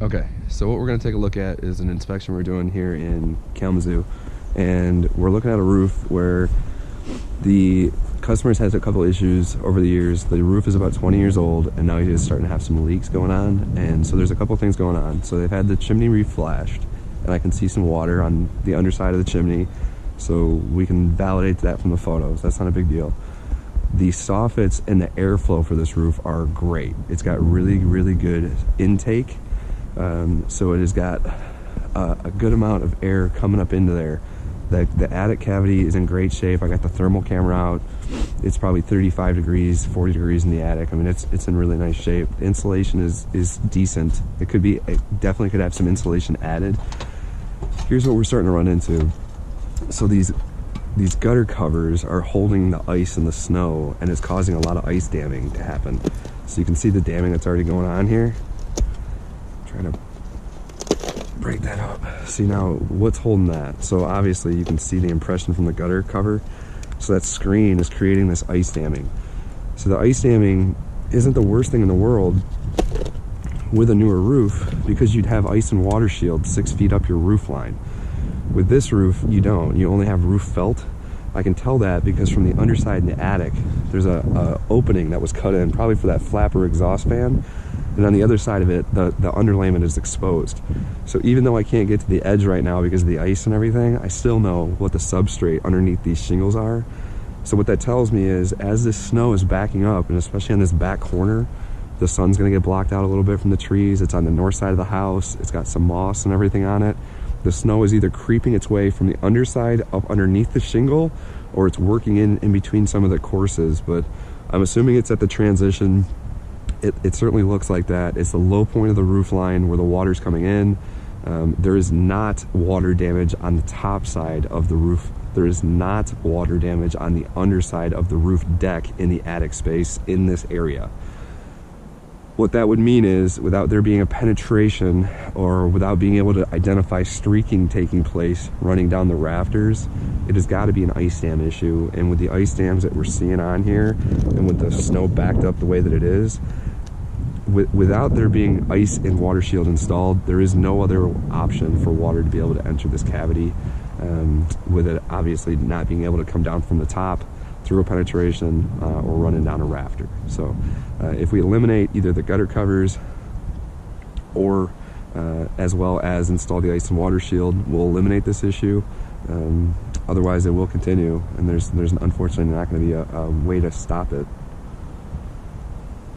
Okay, so what we're going to take a look at is an inspection we're doing here in Kalamazoo, and we're looking at a roof where the customer's had a couple issues over the years. The roof is about 20 years old, and now he's starting to have some leaks going on, and so there's a couple things going on. So they've had the chimney reflashed, and I can see some water on the underside of the chimney, so we can validate that from the photos. That's not a big deal. The soffits and the airflow for this roof are great. It's got really good intake. So it has got a good amount of air coming up into there. The attic cavity is in great shape. I got the thermal camera out. It's probably 35 degrees, 40 degrees in the attic. I mean, it's in really nice shape. The insulation is decent. It definitely could have some insulation added. Here's what we're starting to run into. So these gutter covers are holding the ice and the snow, and it's causing a lot of ice damming to happen. So you can see the damming that's already going on here. Trying to break that up. See now what's holding that. So obviously you can see the impression from the gutter cover. So that screen is creating this ice damming. So the ice damming isn't the worst thing in the world with a newer roof, because you'd have ice and water shield 6 feet up your roof line. With this roof, you don't. You only have roof felt. I can tell that because from the underside in the attic, there's a opening that was cut in, probably for that flapper exhaust fan. And on the other side of it, the underlayment is exposed. So even though I can't get to the edge right now because of the ice and everything, I still know what the substrate underneath these shingles are. So what that tells me is, as this snow is backing up, and especially on this back corner, the sun's gonna get blocked out a little bit from the trees. It's on the north side of the house. It's got some moss and everything on it. The snow is either creeping its way from the underside up underneath the shingle, or it's working in between some of the courses. But I'm assuming it's at the transition. It certainly looks like that. It's the low point of the roof line where the water's coming in. There is not water damage on the top side of the roof. There is not water damage on the underside of the roof deck in the attic space in this area. What that would mean is, without there being a penetration, or without being able to identify streaking taking place running down the rafters, it has got to be an ice dam issue. And with the ice dams that we're seeing on here, and with the snow backed up the way that it is, without there being ice and water shield installed, there is no other option for water to be able to enter this cavity, with it obviously not being able to come down from the top through a penetration or running down a rafter. So if we eliminate either the gutter covers or as well as install the ice and water shield, we'll eliminate this issue. Otherwise it will continue, and there's unfortunately not going to be a way to stop it.